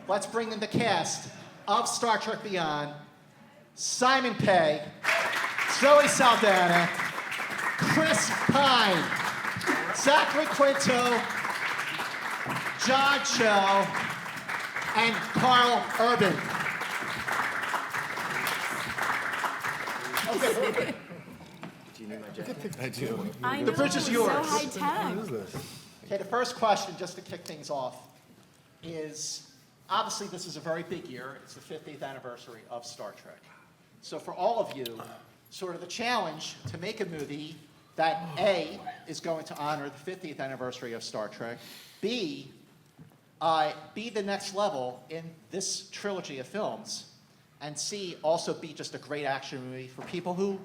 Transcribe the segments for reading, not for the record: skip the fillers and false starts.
let's bring in the cast of Star Trek Beyond. Simon Pegg, Zoe Saldana, Chris Pine, Zachary Quinto, John Cho, and Karl Urban. Okay. Do you need my jacket? I do. The bridge is yours. So high tech. Okay, the first question, just to kick things off, is obviously this is a very big year. It's the 50th anniversary of Star Trek. So for all of you, sort of the challenge to make a movie that A, is going to honor the 50th anniversary of Star Trek, B, be the next level in this trilogy of films, and C, also be just a great action movie for people who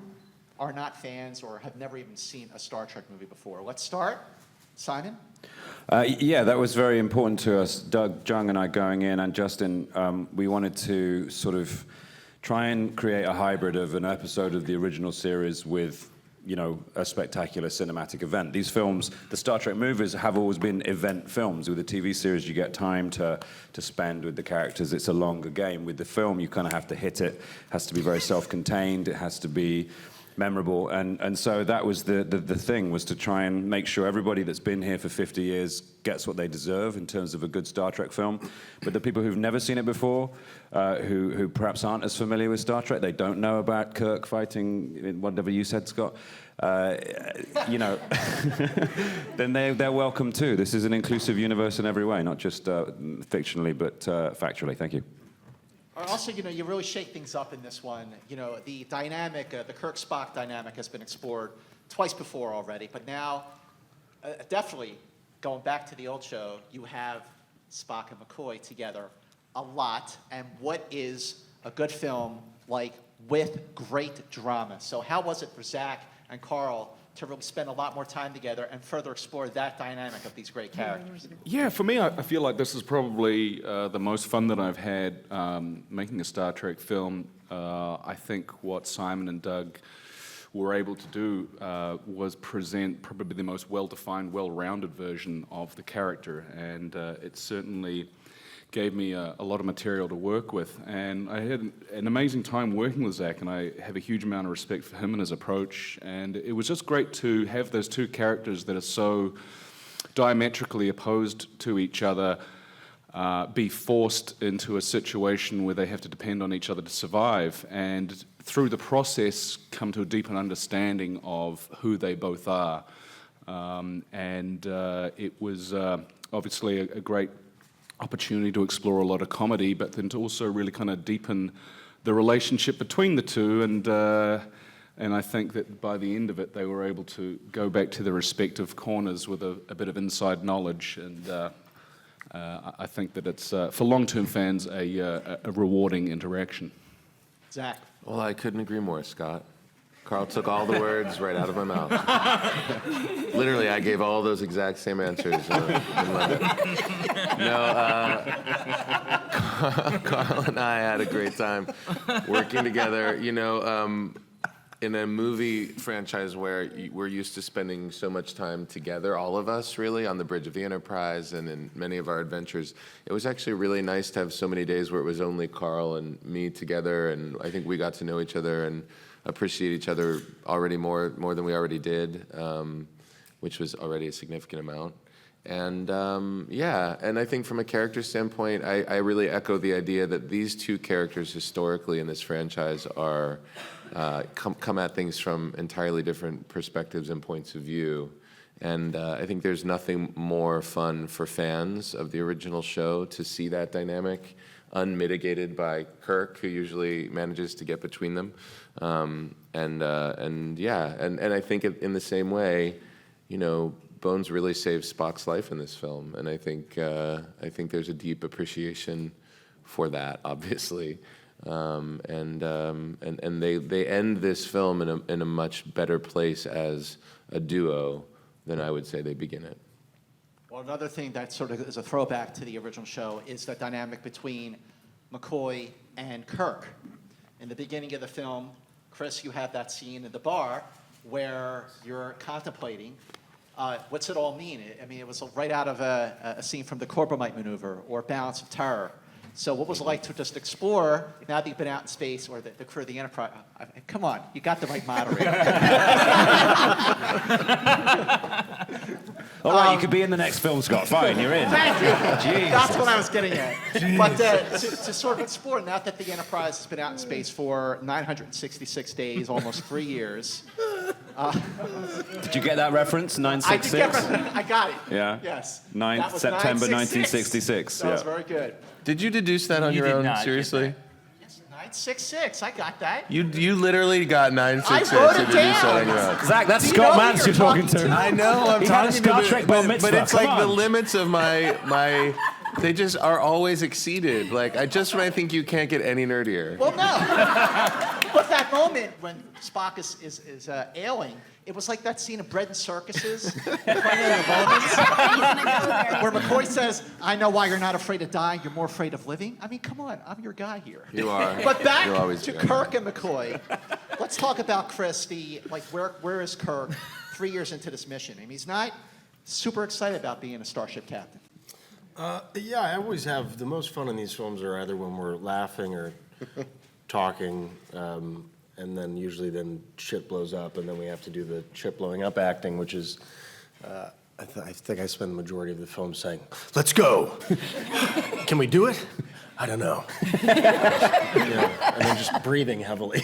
are not fans or have never even seen a Star Trek movie before. Let's start. Simon? Yeah, that was very important to us. Doug, Jung, and I going in, and Justin, we wanted to sort of try and create a hybrid of an episode of the original series with, you know, a spectacular cinematic event. These films, the Star Trek movies, have always been event films. With the TV series, you get time to spend with the characters. It's a longer game. With the film, you kind of have to hit it. It has to be very self-contained. It has to be memorable, and so that was the thing, was to try and make sure everybody that's been here for 50 years gets what they deserve in terms of a good Star Trek film. But the people who've never seen it before, who perhaps aren't as familiar with Star Trek, they don't know about Kirk fighting, whatever you said, Scott, you know, then they're welcome too. This is an inclusive universe in every way, not just fictionally, but factually. Thank you. Also, you know, you really shake things up in this one. You know, the dynamic, the Kirk-Spock dynamic has been explored twice before already, but now, definitely, going back to the old show, you have Spock and McCoy together a lot, and what is a good film like with great drama? So how was it for Zach and Karl to really spend a lot more time together and further explore that dynamic of these great characters? Yeah, for me, I feel like this is probably the most fun that I've had making a Star Trek film. I think what Simon and Doug were able to do was present probably the most well-defined, well-rounded version of the character, and it certainly gave me a lot of material to work with. And I had an amazing time working with Zach, and I have a huge amount of respect for him and his approach. And it was just great to have those two characters that are so diametrically opposed to each other be forced into a situation where they have to depend on each other to survive, and through the process come to a deeper understanding of who they both are. It was obviously a great opportunity to explore a lot of comedy, but then to also really kind of deepen the relationship between the two, and I think that by the end of it, they were able to go back to their respective corners with a bit of inside knowledge, and I think that it's, for long-term fans, a rewarding interaction. Zach? Well, I couldn't agree more, Scott. Karl took all the words right out of my mouth. Literally, I gave all those exact same answers. Karl and I had a great time working together. You know, in a movie franchise where we're used to spending so much time together, all of us really, on the bridge of the Enterprise and in many of our adventures, it was actually really nice to have so many days where it was only Karl and me together, and I think we got to know each other and appreciate each other already more than we already did, which was already a significant amount. And yeah, and I think from a character standpoint, I really echo the idea that these two characters historically in this franchise are come at things from entirely different perspectives and points of view. And I think there's nothing more fun for fans of the original show to see that dynamic unmitigated by Kirk, who usually manages to get between them. And I think in the same way, you know, Bones really saves Spock's life in this film, and I think there's a deep appreciation for that, obviously. And they end this film in a much better place as a duo than I would say they begin it. Well, another thing that sort of is a throwback to the original show is the dynamic between McCoy and Kirk. In the beginning of the film, Chris, you have that scene in the bar where you're contemplating what's it all mean? I mean, it was right out of a scene from the Corbomite Maneuver or Balance of Terror. So what was it like to just explore, now that you've been out in space, or the crew of the Enterprise? Come on, you got the right moderator. All right, you could be in the next film, Scott. Fine, you're in. Thank you. Jeez. That's what I was getting at. But to sort of explore, now that the Enterprise has been out in space for 966 days, almost 3 years. Did you get that reference? I 966? I got it. Yeah. Yes. 9 That was September 966. 1966. That was Yeah. very good. Did you deduce that on You your did own? not get Seriously? Yes, 966. I got that. You literally got 966 I wrote to it deduce that down. on your own. Zach, that's Do you Scott know who Mance you're you're talking talking to. to? I know, I'm He had a talking Star to Trek bar but mitzvah, it's come like the on. limits of my they just are always exceeded. Like when I think you can't get any nerdier. Well, no. But that moment when Spock is ailing, it was like that scene of Bread and Circuses, Playing the Moments, where McCoy says, "I know why you're not afraid of dying. You're more afraid of living." I mean, come on, I'm your guy here. You are. But back You'll always to be. Kirk and McCoy. Let's talk about Chris. Where is Kirk 3 years into this mission? I mean, he's not super excited about being a starship captain. Yeah, I always have the most fun in these films are either when we're laughing or talking, and then usually shit blows up, and then we have to do the shit blowing up acting, which is, I think I spend the majority of the film saying, "Let's go." Can we do it? I don't know. And then just breathing heavily.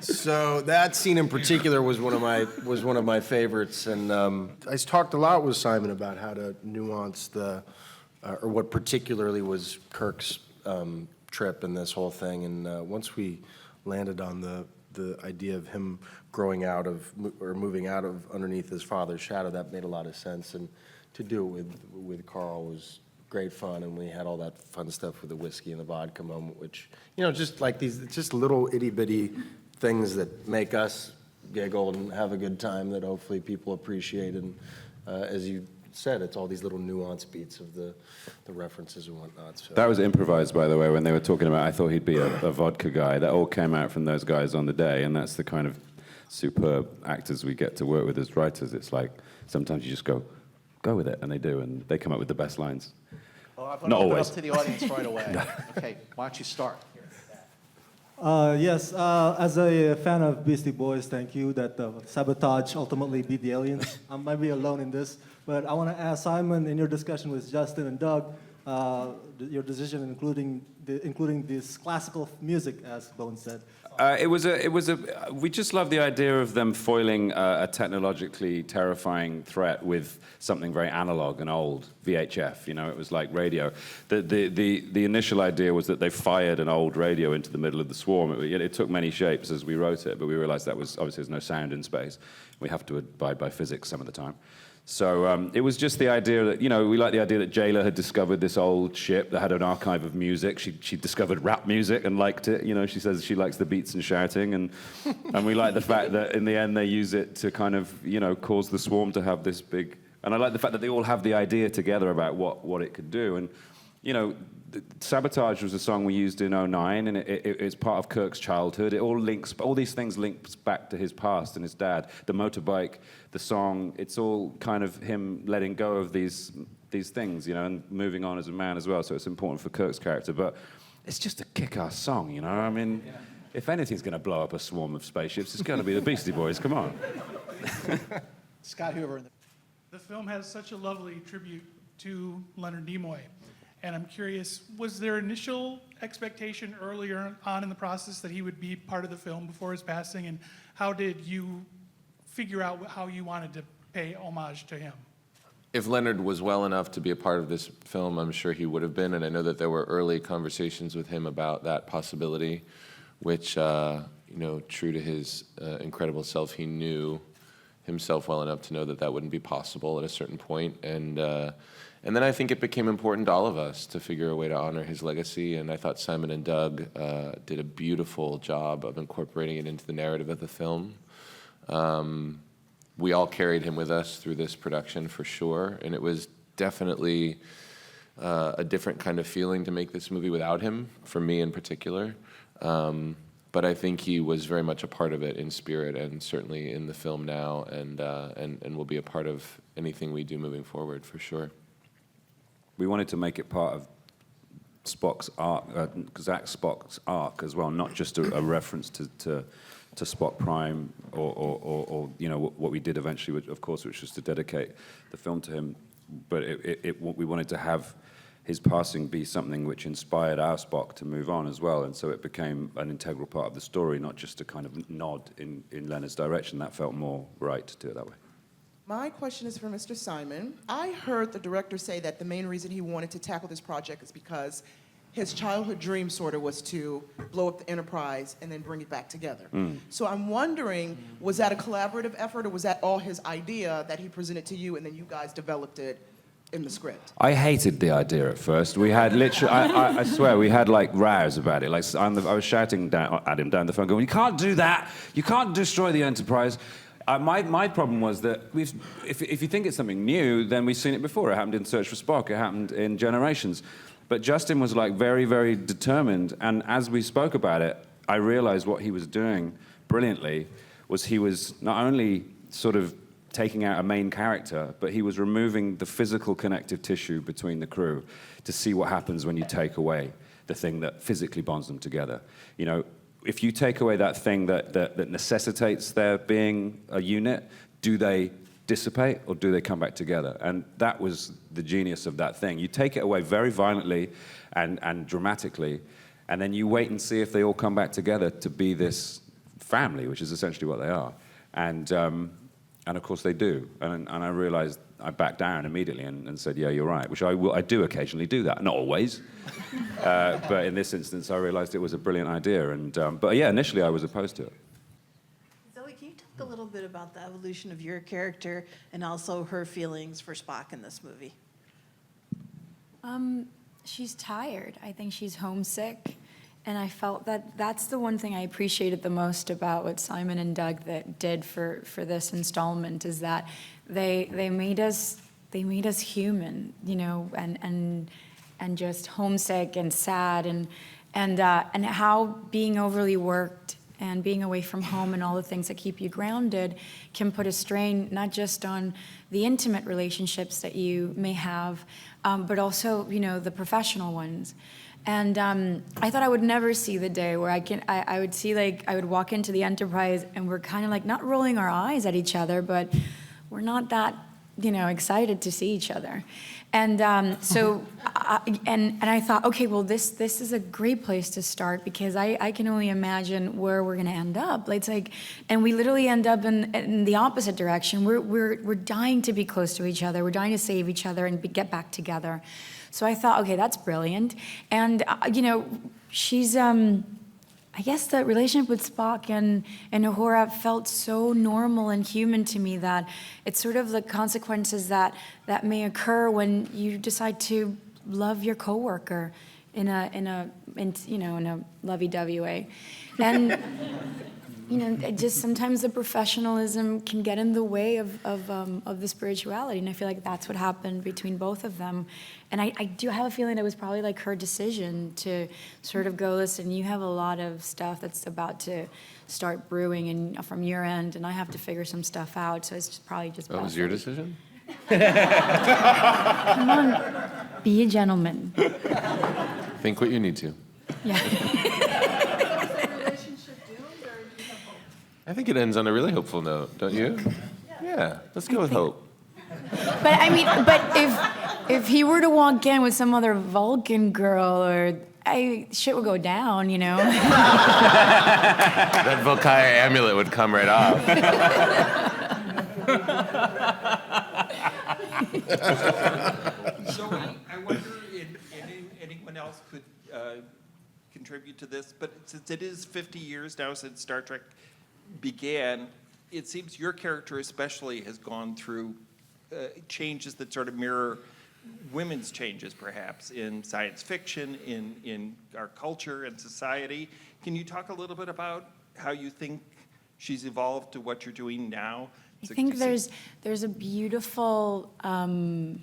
So that scene in particular was one of my favorites, and I talked a lot with Simon about how to nuance or what particularly was Kirk's trip in this whole thing, and once we landed on the idea of him growing out of or moving out of underneath his father's shadow, that made a lot of sense, and to do it with Karl was great fun, and we had all that fun stuff with the whiskey and the vodka moment, which, just like these, just little itty-bitty things that make us giggle and have a good time that hopefully people appreciate. And as you said, it's all these little nuance beats of the references and whatnot. So. That was improvised, by the way, when they were talking about, I thought he'd be a vodka guy. That all came out from those guys on the day, and that's the kind of superb actors we get to work with as writers. It's like, sometimes you just go with it, and they do, and they come up with the best lines. Well, I want to Not open always. up to the audience right away. Okay, why don't you start? Yes, as a fan of Beastie Boys, thank you that Sabotage ultimately beat the aliens. I might be alone in this, but I want to ask Simon, in your discussion with Justin and Doug, your decision including this classical music, as Bones said. We just love the idea of them foiling a technologically terrifying threat with something very analog and old, VHF, it was like radio. The initial idea was that they fired an old radio into the middle of the swarm. It took many shapes as we wrote it, but we realized that was, obviously there's no sound in space. We have to abide by physics some of the time. So it was just the idea that, we like the idea that Jayla had discovered this old ship that had an archive of music. She discovered rap music and liked it. She says she likes the beats and shouting. And we like the fact that in the end they use it to kind of, cause the swarm to have this big... And I like the fact that they all have the idea together about what it could do. And, Sabotage was a song we used in '09, and it's part of Kirk's childhood. All these things links back to his past and his dad. The motorbike, the song, it's all kind of him letting go of these things, and moving on as a man as well. So it's important for Kirk's character, but it's just a kick-ass song, I mean, if anything's going to blow up a swarm of spaceships, it's going to be the Beastie Boys. Come on. Scott Hoover. The film has such a lovely tribute to Leonard Nimoy. And I'm curious, was there initial expectation earlier on in the process that he would be part of the film before his passing? And how did you figure out how you wanted to pay homage to him? If Leonard was well enough to be a part of this film, I'm sure he would have been. And I know that there were early conversations with him about that possibility, which, true to his incredible self, he knew himself well enough to know that that wouldn't be possible at a certain point. And then I think it became important to all of us to figure a way to honor his legacy, and I thought Simon and Doug did a beautiful job of incorporating it into the narrative of the film. We all carried him with us through this production for sure, and it was definitely a different kind of feeling to make this movie without him, for me in particular. But I think he was very much a part of it in spirit and certainly in the film now, and will be a part of anything we do moving forward for sure. we wanted to make it part of Spock's arc, Zach Spock's arc as well, not just a reference to Spock Prime or you know what we did eventually, of course, which was to dedicate the film to him. But we wanted to have his passing be something which inspired our Spock to move on as well, and so it became an integral part of the story, not just a kind of nod in Leonard's direction. That felt more right to do it that way. My question is for Mr. Simon. I heard the director say that the main reason he wanted to tackle this project is because his childhood dream sort of was to blow up the Enterprise and then bring it back together. So I'm wondering, was that a collaborative effort, or was that all his idea that he presented to you and then you guys developed it in the script? I hated the idea at first. We had literally, I swear, we had like rows about it. Like I was shouting at him down the phone, going, "You can't do that. You can't destroy the Enterprise." My problem was that if you think it's something new, then we've seen it before. It happened in Search for Spock. It happened in Generations. But Justin was like very, very determined. And as we spoke about it, I realized what he was doing brilliantly was he was not only sort of taking out a main character, but he was removing the physical connective tissue between the crew to see what happens when you take away the thing that physically bonds them together. You know, if you take away that thing that necessitates there being a unit, do they dissipate or do they come back together? And that was the genius of that thing. You take it away very violently and dramatically, and then you wait and see if they all come back together to be this family, which is essentially what they are. And of course they do. And I realized I backed down immediately and said, yeah, you're right, which I do occasionally do that, not always. But in this instance, I realized it was a brilliant idea. But yeah, initially I was opposed to it. Zoe, can you talk a little bit about the evolution of your character and also her feelings for Spock in this movie? She's tired. I think she's homesick. And I felt that that's the one thing I appreciated the most about what Simon and Doug that did for this installment, is that they made us human, you know, and just homesick and sad and how being overly worked and being away from home and all the things that keep you grounded can put a strain not just on the intimate relationships that you may have, but also, you know, the professional ones. And I thought I would never see the day where I would see, like, I would walk into the Enterprise and we're kind of like not rolling our eyes at each other, but we're not that, you know, excited to see each other. And so I thought, okay, well, this is a great place to start, because I can only imagine where we're gonna end up. It's like, and we literally end up in the opposite direction. We're dying to be close to each other. We're dying to save each other and get back together. So I thought, okay, that's brilliant. And, you know, she's, I guess the relationship with Spock and Uhura felt so normal and human to me that it's sort of the consequences that may occur when you decide to love your coworker in a lovey-dovey way. And, you know, it just sometimes the professionalism can get in the way of the spirituality, and I feel like that's what happened between both of them. And I do have a feeling it was probably like her decision to sort of go, listen, you have a lot of stuff that's about to start brewing and from your end, and I have to figure some stuff out, so it's just probably just That was your decision? Come on, be a gentleman. Think what you need to. Yeah. I think it ends on a really hopeful note, don't you? Yeah, let's go with hope. But I mean, if he were to walk in with some other Vulcan girl, shit would go down, you know? That Volkaya amulet would come right off. So I wonder if anyone else could contribute to this, but since it is 50 years now since Star Trek began, it seems your character especially has gone through changes that sort of mirror women's changes, perhaps, in science fiction, in our culture and society. Can you talk a little bit about how you think she's evolved to what you're doing now? I think there's a beautiful, I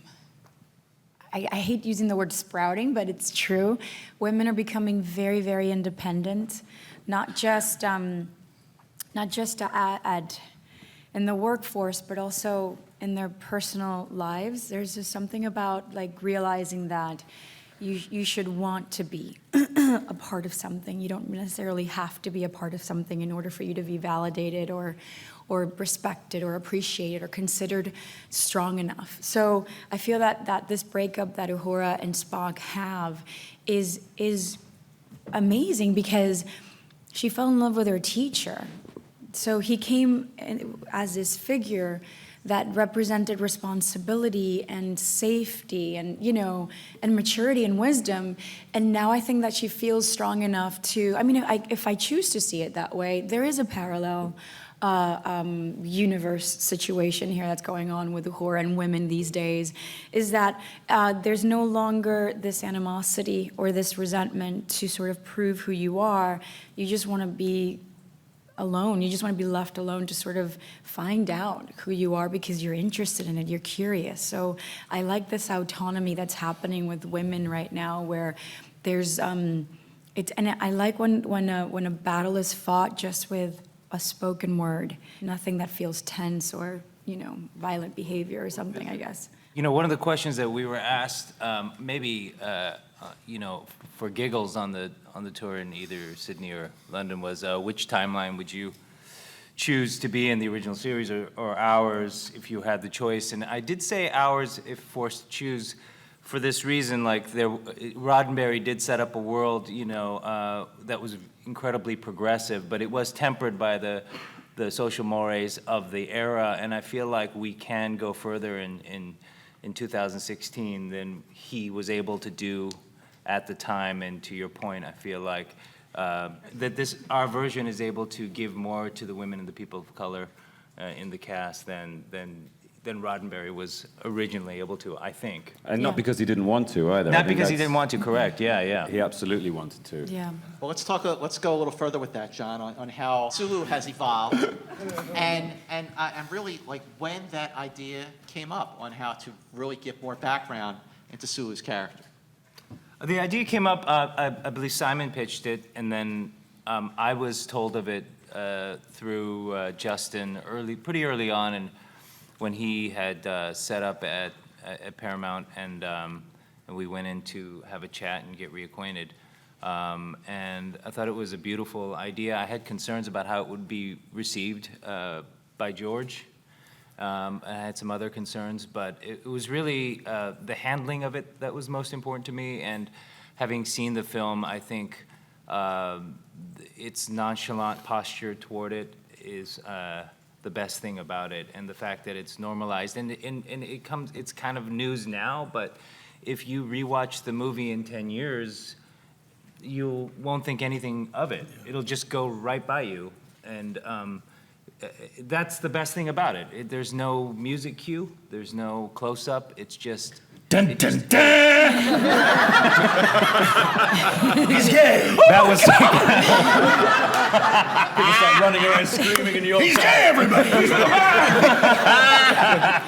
hate using the word sprouting, but it's true. Women are becoming very, very independent, not just in the workforce, but also in their personal lives. There's just something about like realizing that you should want to be a part of something. You don't necessarily have to be a part of something in order for you to be validated or respected or appreciated or considered strong enough. So I feel that this breakup that Uhura and Spock have is amazing because she fell in love with her teacher. So he came as this figure that represented responsibility and safety and, you know, and maturity and wisdom. And now I think that she feels strong enough to, I mean, if I choose to see it that way, there is a parallel universe situation here that's going on with Uhura and women these days, is that there's no longer this animosity or this resentment to sort of prove who you are. You just want to be alone. You just want to be left alone to sort of find out who you are because you're interested in it, you're curious. So I like this autonomy that's happening with women right now where there's, and I like when a battle is fought just with a spoken word, nothing that feels tense or, you know, violent behavior or something, I guess. You know, one of the questions that we were asked, you know, for giggles on the tour in either Sydney or London was, which timeline would you choose to be in, the original series or ours if you had the choice? And I did say ours if forced to choose for this reason, like Roddenberry did set up a world, you know, that was incredibly progressive, but it was tempered by the social mores of the era, and I feel like we can go further in 2016 than he was able to do at the time. And to your point, I feel like that our version is able to give more to the women and the people of color in the cast than Roddenberry was originally able to, I think. And not because he didn't want to either. Not because he didn't want to, correct, yeah. He absolutely wanted to. Yeah. Well, let's go a little further with that, John, on how Sulu has evolved, and really like when that idea came up on how to really give more background into Sulu's character. The idea came up, I believe Simon pitched it, and then I was told of it through Justin pretty early on, and when he had set up at Paramount, and we went in to have a chat and get reacquainted. And I thought it was a beautiful idea. I had concerns about how it would be received by George. I had some other concerns, but it was really the handling of it that was most important to me. And having seen the film, I think its nonchalant posture toward it is the best thing about it, and the fact that it's normalized. And it's kind of news now, but if you rewatch the movie in 10 years, you won't think anything of it. It'll just go right by you. And that's the best thing about it. There's no music cue, there's no close-up, it's just... Dun, dun, dun! He's gay! That was... People start running around screaming in New York. He's gay, everybody!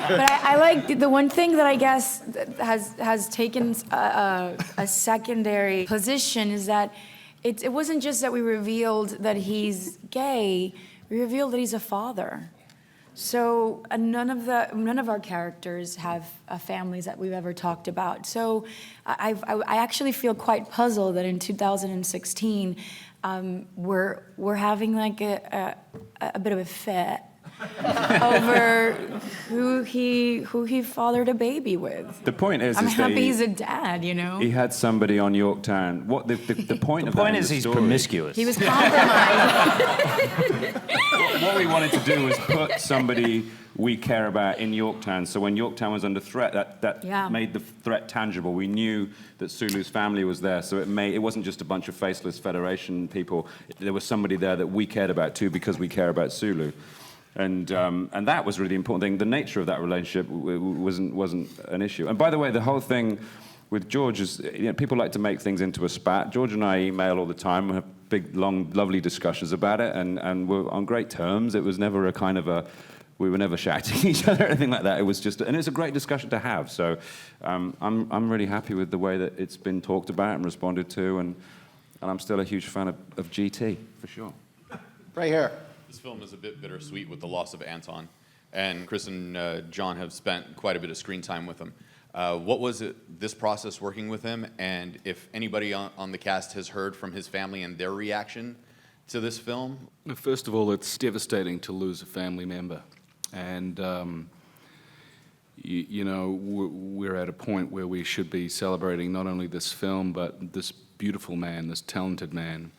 But I like the one thing that I guess has taken a secondary position is that it wasn't just that we revealed that he's gay, we revealed that he's a father. So none of our characters have families that we've ever talked about. So I actually feel quite puzzled that in 2016 we're having like a bit of a fit over who he fathered a baby with. The point is, I'm that happy he's a dad, you know. He had somebody on Yorktown. What the point of that in is the he's story- promiscuous. He was compromised. What we wanted to do was put somebody we care about in Yorktown. So when Yorktown was under threat, that Yeah. made the threat tangible. We knew that Sulu's family was there, so it wasn't just a bunch of faceless Federation people. There was somebody there that we cared about too, because we care about Sulu. And that was really the important thing. The nature of that relationship wasn't an issue. And by the way, the whole thing with George is, you know, people like to make things into a spat. George and I email all the time. We have big, long, lovely discussions about it, and we're on great terms. It was never we were never shouting at each other or anything like that. It was just, and it's a great discussion to have. So I'm really happy with the way that it's been talked about and responded to, and I'm still a huge fan of GT, for sure. Right here. This film is a bit bittersweet with the loss of Anton. and Chris and John have spent quite a bit of screen time with him. What was this process working with him, and if anybody on the cast has heard from his family and their reaction to this film? First of all, it's devastating to lose a family member. And, you know, we're at a point where we should be celebrating not only this film, but this beautiful man, this talented man.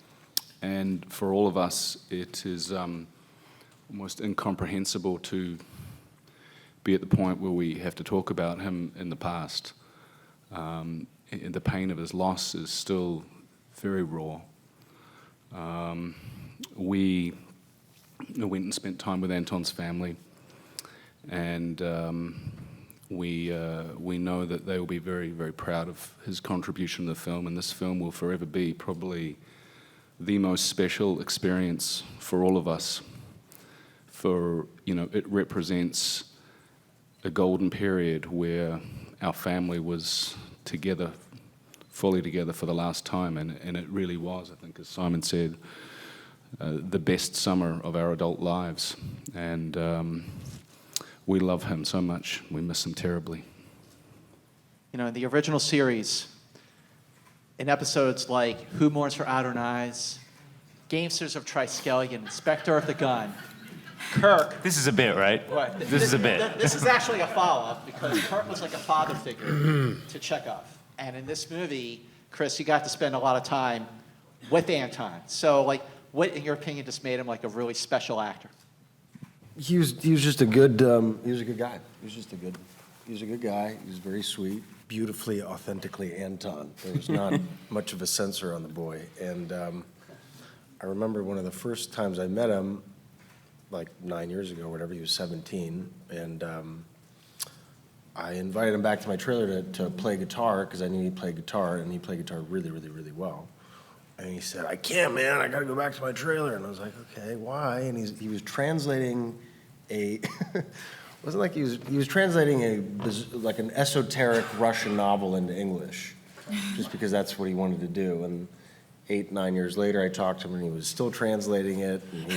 And for all of us, it is almost incomprehensible to be at the point where we have to talk about him in the past. And the pain of his loss is still very raw. We went and spent time with Anton's family, and we know that they will be very, very proud of his contribution to the film, and this film will forever be probably the most special experience for all of us. For, you know, it represents a golden period where our family was together, fully together for the last time, and it really was, I think, as Simon said, the best summer of our adult lives. And we love him so much. We miss him terribly. You know, in the original series, in episodes like Who Mourns for Adonais, Gamesters of Triskelion, Inspector of the Gun, Kirk. This is a bit, right? Right. This is a bit. This is actually a follow-up because Kirk was like a father figure to Chekhov. And in this movie, Chris, you got to spend a lot of time with Anton. So, like, what, in your opinion, just made him like a really special actor? He was just a good guy. He was a good guy. He was very sweet, beautifully, authentically Anton. There was not much of a censor on the boy. And I remember one of the first times I met him, like 9 years ago, whatever, he was 17, and I invited him back to my trailer to play guitar, because I knew he'd play guitar, and he played guitar really, really, really well. And he said, "I can't, man, I gotta go back to my trailer." And I was like, "Okay, why?" And he was translating a, wasn't like he was translating like an esoteric Russian novel into English, just because that's what he wanted to do. And 8, 9 years later, I talked to him, and he was still translating it, and he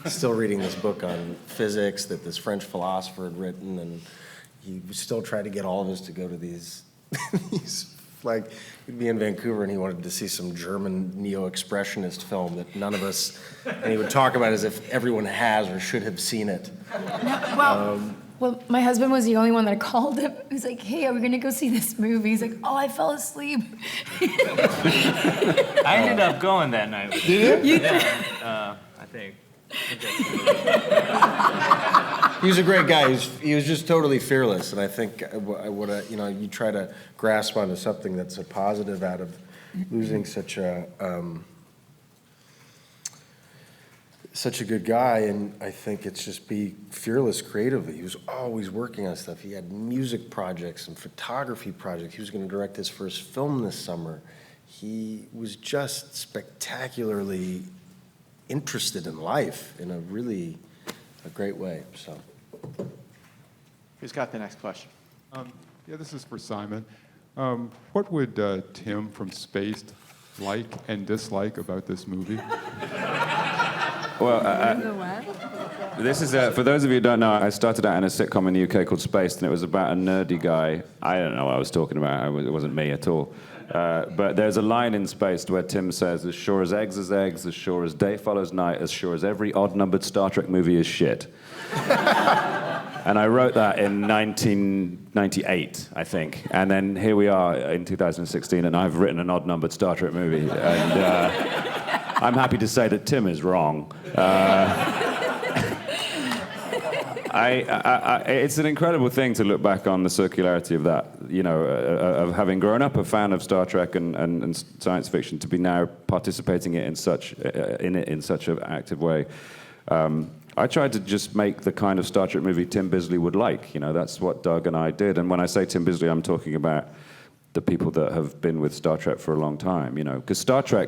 was still reading this book on physics that this French philosopher had written, and he still tried to get all of us to go to these, like, he'd be in Vancouver, and he wanted to see some German neo-expressionist film that none of us, and he would talk about it as if everyone has or should have seen it. Well, my husband was the only one that called him. He was like, "Hey, are we gonna go see this movie?" He's like, "Oh, I fell asleep." I ended up going that night. Did you? Yeah, I think. He was a great guy. He was just totally fearless, and I think you know, you try to grasp onto something that's a positive out of losing such a good guy, and I think it's just be fearless creatively. He was always working on stuff. He had music projects and photography projects. He was going to direct his first film this summer. He was just spectacularly interested in life in a great way. So, Who's got the next question? Yeah, this is for Simon. What would Tim from Spaced like and dislike about this movie? Well, this is, for those of you who don't know, I started out in a sitcom in the UK called Spaced, and it was about a nerdy guy. I don't know what I was talking about. It wasn't me at all. But there's a line in Spaced where Tim says, "As sure as eggs, as sure as day follows night, as sure as every odd-numbered Star Trek movie is shit." And I wrote that in 1998, I think. And then here we are in 2016, and I've written an odd-numbered Star Trek movie. And I'm happy to say that Tim is wrong. It's an incredible thing to look back on the circularity of that, you know, of having grown up a fan of Star Trek and science fiction, to be now participating in such an active way. I tried to just make the kind of Star Trek movie Tim Bisley would like. You know, that's what Doug and I did. And when I say Tim Bisley, I'm talking about the people that have been with Star Trek for a long time, you know, because Star Trek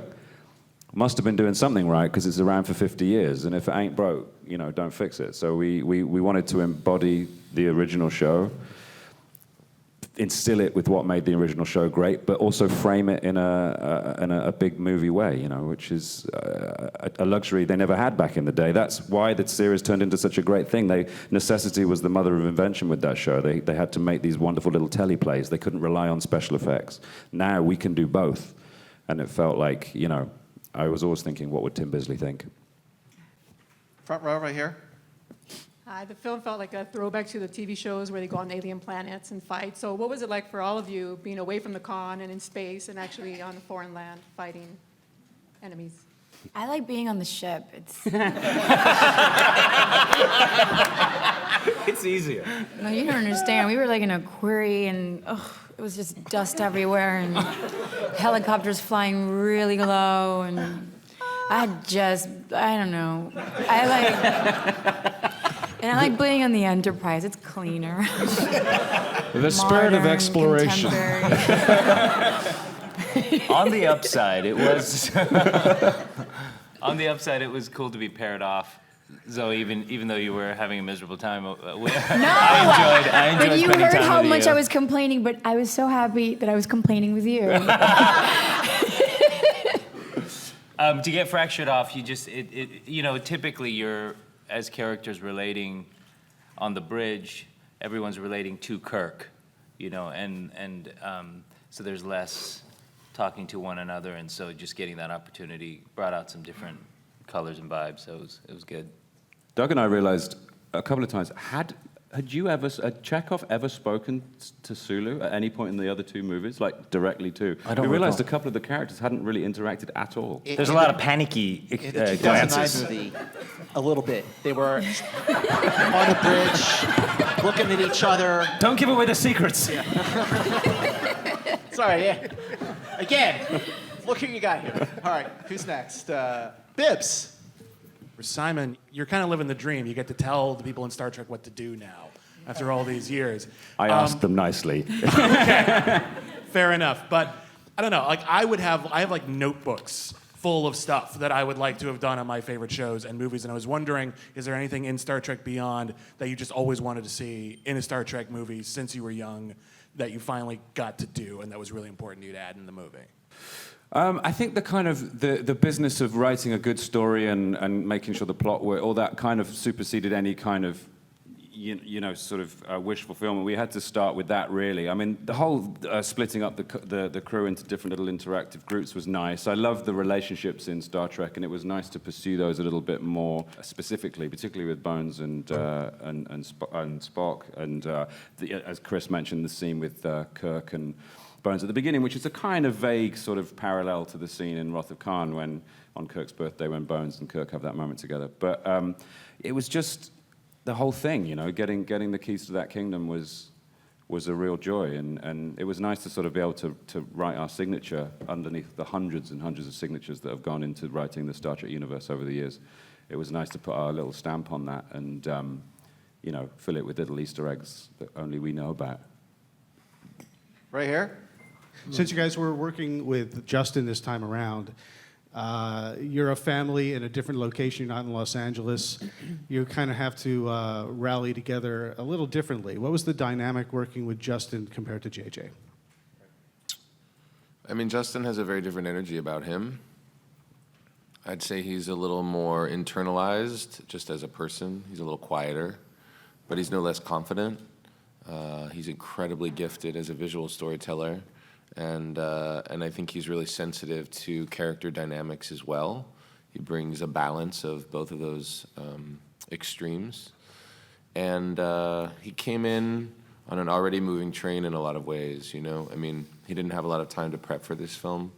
must have been doing something right because it's around for 50 years, and if it ain't broke, you know, don't fix it. So we wanted to embody the original show instill it with what made the original show great, but also frame it in a big movie way, you know, which is a luxury they never had back in the day. That's why the series turned into such a great thing. Necessity was the mother of invention with that show. They had to make these wonderful little teleplays. They couldn't rely on special effects. Now we can do both. And it felt like, you know, I was always thinking, what would Tim Bisley think? Front row right here. The film felt like a throwback to the TV shows where they go on alien planets and fight. So what was it like for all of you being away from the con and in space and actually on a foreign land fighting enemies? I like being on the ship. It's easier. No, you don't understand. We were like in a quarry and it was just dust everywhere and helicopters flying really low and I don't know. And I like being on the Enterprise. It's cleaner. The spirit of Modern, exploration. On the upside, it was cool to be paired off. So even though you were having a miserable time, I enjoyed But you spending heard time how with much you. I was complaining, but I was so happy that I was complaining with you. To get fractured off, you know, typically you're, as characters relating on the bridge, everyone's relating to Kirk, you know, and so there's less talking to one another, and so just getting that opportunity brought out some different colors and vibes, so it was good. Doug and I realized a couple of times, had Chekhov ever spoken to Sulu at any point in the other two movies, like directly to? I don't We realized recall. a couple of the characters hadn't really interacted at all. There's a lot of panicky In the 2009 glances. movie, a little bit. They were on the bridge, looking at each other. Don't give away the secrets. Sorry, yeah. Again, look who you got here. All right, who's next? Bibbs. For Simon, you're kind of living the dream. You get to tell the people in Star Trek what to do now, after all these years. I asked them nicely. Okay, fair enough. But I don't know. Like I have like notebooks full of stuff that I would like to have done on my favorite shows and movies. And I was wondering, is there anything in Star Trek Beyond that you just always wanted to see in a Star Trek movie since you were young that you finally got to do and that was really important to you to add in the movie? I think the kind of the business of writing a good story and making sure the plot worked, all that kind of superseded any kind of you know sort of wish fulfillment. We had to start with that really. I mean, the whole splitting up the crew into different little interactive groups was nice. I love the relationships in Star Trek, and it was nice to pursue those a little bit more specifically, particularly with Bones and Spock, and as Chris mentioned, the scene with Kirk and Bones at the beginning, which is a kind of vague sort of parallel to the scene in Wrath of Khan when, on Kirk's birthday, when Bones and Kirk have that moment together. But it was just the whole thing, you know, getting the keys to that kingdom was a real joy, and it was nice to sort of be able to write our signature underneath the hundreds and hundreds of signatures that have gone into writing the Star Trek universe over the years. It was nice to put our little stamp on that and, you know, fill it with little Easter eggs that only we know about. Right here. Since you guys were working with Justin this time around, you're a family in a different location, you're not in Los Angeles. You kind of have to rally together a little differently. What was the dynamic working with Justin compared to JJ? I mean, Justin has a very different energy about him. I'd say he's a little more internalized just as a person. He's a little quieter, but he's no less confident. He's incredibly gifted as a visual storyteller. And I think he's really sensitive to character dynamics as well. He brings a balance of both of those extremes. And he came in on an already moving train in a lot of ways, you know? I mean, he didn't have a lot of time to prep for this film.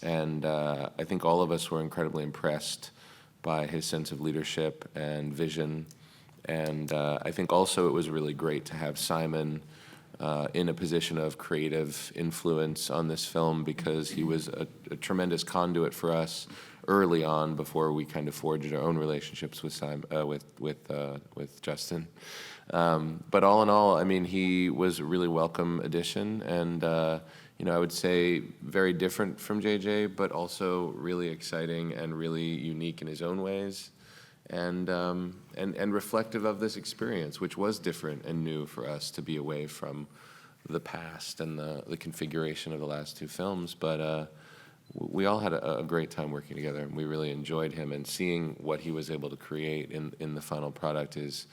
And I think all of us were incredibly impressed by his sense of leadership and vision. And I think also it was really great to have Simon in a position of creative influence on this film because he was a tremendous conduit for us early on before we kind of forged our own relationships with with Justin. But all in all, I mean, he was a really welcome addition, and you know, I would say very different from JJ, but also really exciting and really unique in his own ways. And reflective of this experience, which was different and new for us to be away from the past and the configuration of the last two films, but we all had a great time working together, and we really enjoyed him, and seeing what he was able to create in the final product is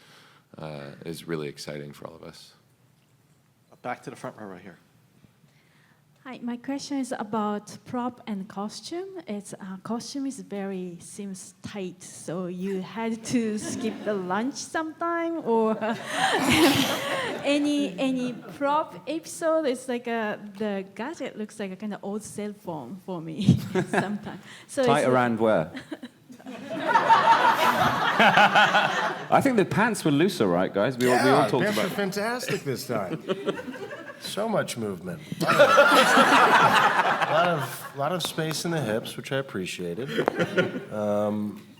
really exciting for all of us. Back to the front row right here. Hi, my question is about prop and costume. It's costume is seems tight, so you had to skip the lunch sometime, or any prop episode. It's like the gadget looks like a kind of old cell phone for me sometimes. So Tight it's around where? I think the pants were looser, right, guys? We all talked pants about were fantastic this time. So much movement. A lot of space in the hips, which I appreciated.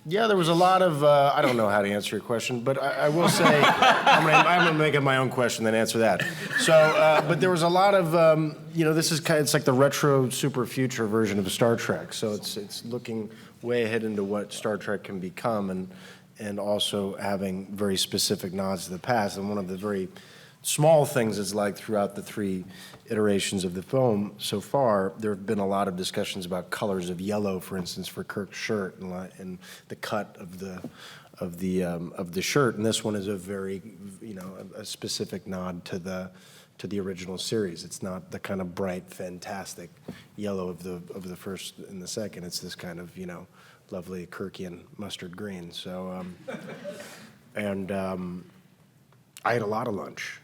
Yeah, there was a lot of, I don't know how to answer your question, but I will say, I'm going to make up my own question, then answer that. So, but there was a lot of, this is it's like the retro super future version of Star Trek. So it's looking way ahead into what Star Trek can become, and also having very specific nods to the past. And one of the very small things is like throughout the 3 iterations of the film so far, there have been a lot of discussions about colors of yellow, for instance, for Kirk's shirt and the cut of the shirt. And this one is a very, a specific nod to the original series. It's not the kind of bright, fantastic yellow of the first and the second. It's this kind of, lovely Kirkian mustard green. So, and I ate a lot of lunch.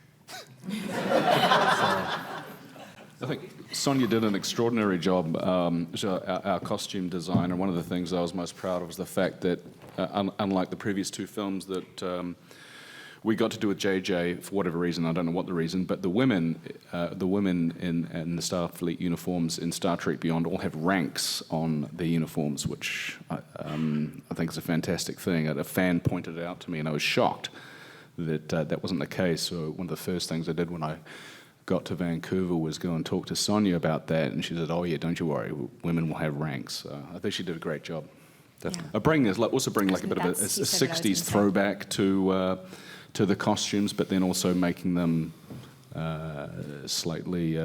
I think Sonia did an extraordinary job, our costume designer. One of the things I was most proud of was the fact that, unlike the previous 2 films that we got to do with JJ, for whatever reason, I don't know what the reason, but the women in the Starfleet uniforms in Star Trek Beyond all have ranks on their uniforms, which I think is a fantastic thing. A fan pointed it out to me, and I was shocked that that wasn't the case. So one of the first things I did when I got to Vancouver was go and talk to Sonia about that, and she said, "Oh yeah, don't you worry, women will have ranks." I think she did a great job. Definitely. Also bring like a bit of a 60s throwback to the costumes, but then also making them slightly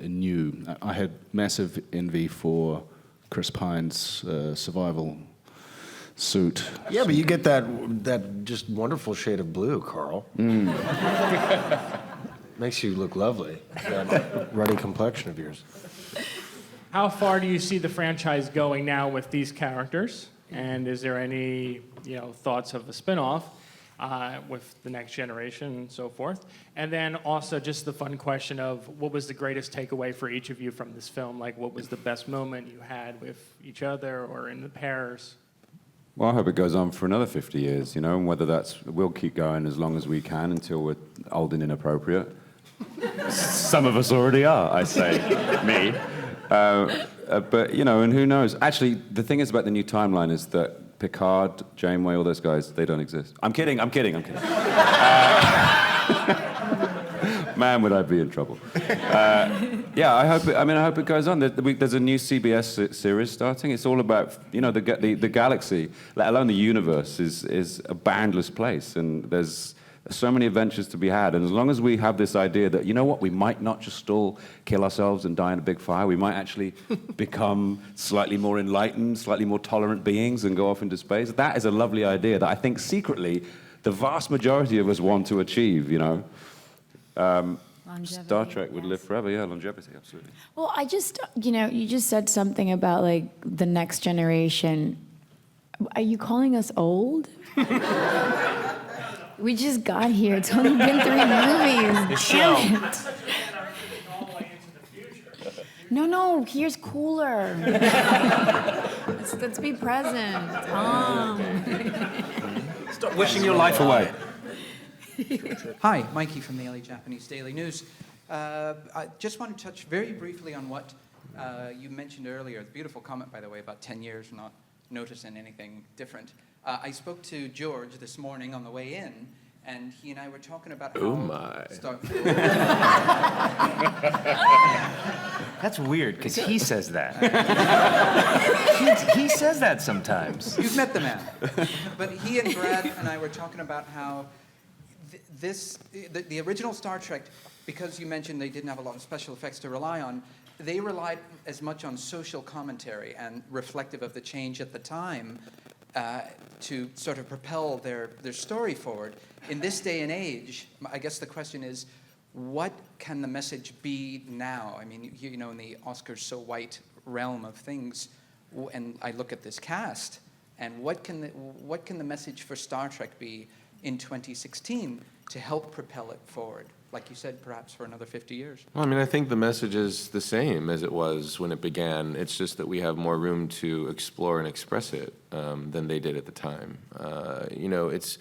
new. I had massive envy for Chris Pine's survival suit. Yeah, but you get that just wonderful shade of blue, Karl. Makes you look lovely. That ruddy complexion of yours. How far do you see the franchise going now with these characters? And is there any, thoughts of a spinoff with the next generation and so forth? And then also just the fun question of what was the greatest takeaway for each of you from this film? Like, what was the best moment you had with each other or in the pairs? Well, I hope it goes on for another 50 years, and whether we'll keep going as long as we can until we're old and inappropriate. Some of us already are, I say, me. But, and who knows? Actually, the thing is about the new timeline is that Picard, Janeway, all those guys, they don't exist. I'm kidding. Man, would I be in trouble. Yeah, I hope it goes on. There's a new CBS series starting. It's all about, the galaxy, let alone the universe, is a boundless place. And there's so many adventures to be had. And as long as we have this idea that, we might not just all kill ourselves and die in a big fire. We might actually become slightly more enlightened, slightly more tolerant beings and go off into space. That is a lovely idea that I think secretly the vast majority of us want to achieve, Star Trek would live forever, yeah, longevity, absolutely. Well, I just, you just said something about like the next generation. Are you calling us old? We just got here. It's only been 3 movies. Damn it. No, here's cooler. Let's be present. Stop wishing your life away. Hi, Mikey from the LA Japanese Daily News. I just want to touch very briefly on what you mentioned earlier. Beautiful comment, by the way, about 10 years not noticing anything different. I spoke to George this morning on the way in, and he and I were talking about how... Oh, my. That's weird, because he says that. he says that sometimes. You've met the man. But he and Brad and I were talking about how the original Star Trek because you mentioned they didn't have a lot of special effects to rely on, they relied as much on social commentary and reflective of the change at the time to sort of propel their story forward. In this day and age, I guess the question is, what can the message be now? I mean, you know, in the Oscars so white realm of things, and I look at this cast, and what can the message for Star Trek be in 2016 to help propel it forward? Like you said, perhaps for another 50 years. Well, I mean, I think the message is the same as it was when it began. It's just that we have more room to explore and express it than they did at the time. You know, it's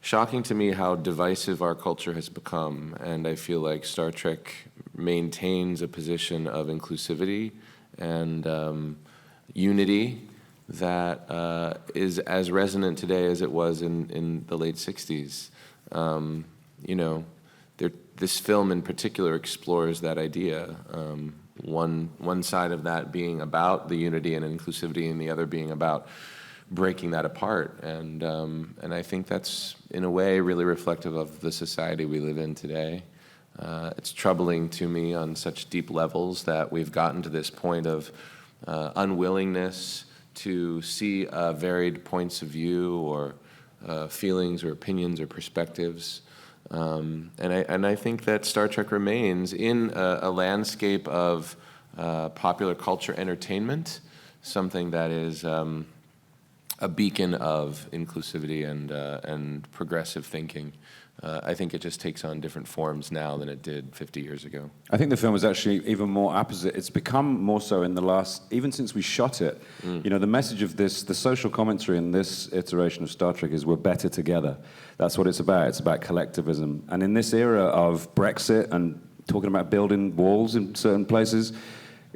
shocking to me how divisive our culture has become, and I feel like Star Trek maintains a position of inclusivity and unity that is as resonant today as it was in the late 60s. You know, this film in particular explores that idea. One side of that being about the unity and inclusivity, and the other being about breaking that apart. And I think that's, in a way, really reflective of the society we live in today. It's troubling to me on such deep levels that we've gotten to this point of unwillingness to see varied points of view or feelings or opinions or perspectives. And I think that Star Trek remains in a landscape of popular culture entertainment, something that is a beacon of inclusivity and progressive thinking. I think it just takes on different forms now than it did 50 years ago. I think the film is actually even more opposite. It's become more so in the last, even since we shot it. You know, the message of this, the social commentary in this iteration of Star Trek is we're better together. That's what it's about. It's about collectivism. And in this era of Brexit and talking about building walls in certain places,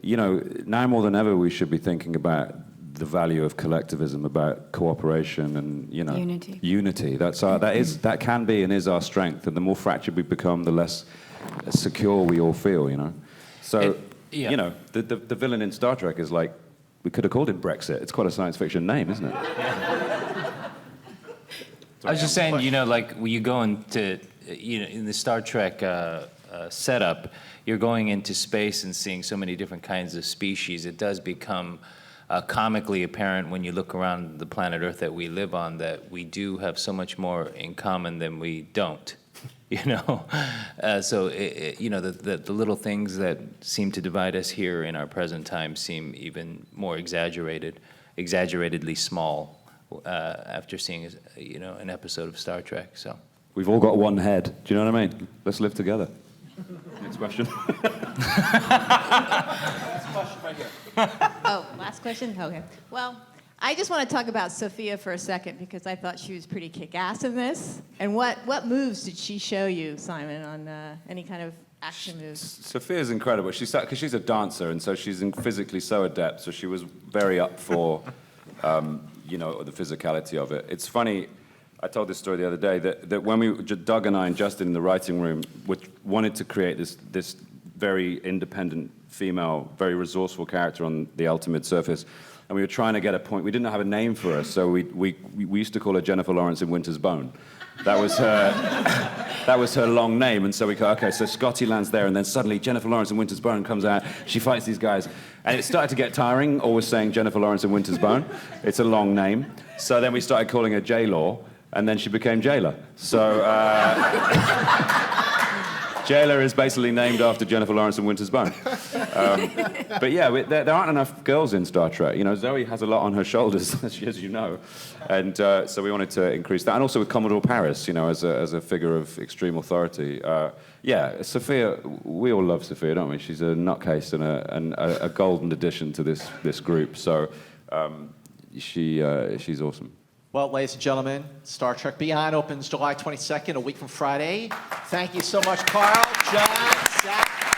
you know, now more than ever we should be thinking about the value of collectivism, about cooperation and, you know, unity. That can be and is our strength. And the more fractured we become, the less secure we all feel, you know. So, you know, the villain in Star Trek is like, we could have called him Brexit. It's quite a science fiction name, isn't it? I was just saying, you know, like when you go into, you know, in the Star Trek setup, you're going into space and seeing so many different kinds of species. It does become comically apparent when you look around the planet Earth that we live on that we do have so much more in common than we don't, you know? So, you know, the little things that seem to divide us here in our present time seem even more exaggeratedly small after seeing, you know, an episode of Star Trek, so. We've all got one head. Do you know what I mean? Let's live together. Next question. Last question right here. Oh, last question? Okay. Well, I just want to talk about Sophia for a second because I thought she was pretty kick-ass in this. And what moves did she show you, Simon, on any kind of action moves? Sophia's incredible. Because she's a dancer, and so she's physically so adept. So she was very up for, you know, the physicality of it. It's funny. I told this story the other day that when Doug and I and Justin in the writing room wanted to create this very independent female, very resourceful character on the ultimate surface, and we were trying to get a point. We didn't have a name for her, so we used to call her Jennifer Lawrence in Winter's Bone. That was her long name, and so we go, okay, so Scotty lands there, and then suddenly Jennifer Lawrence in Winter's Bone comes out. She fights these guys, and it started to get tiring. Always saying Jennifer Lawrence in Winter's Bone. It's a long name, so then we started calling her J-Law. And then she became Jayla. So Jayla is basically named after Jennifer Lawrence and Winter's Bone. But yeah, there aren't enough girls in Star Trek. You know, Zoe has a lot on her shoulders, as you know. And so we wanted to increase that. And also with Commodore Paris, you know, as a figure of extreme authority. Yeah, Sophia, we all love Sophia, don't we? She's a nutcase and a golden addition to this group. So she's awesome. Well, ladies and gentlemen, Star Trek Beyond opens July 22nd, a week from Friday. Thank you so much, Karl, John, Zach.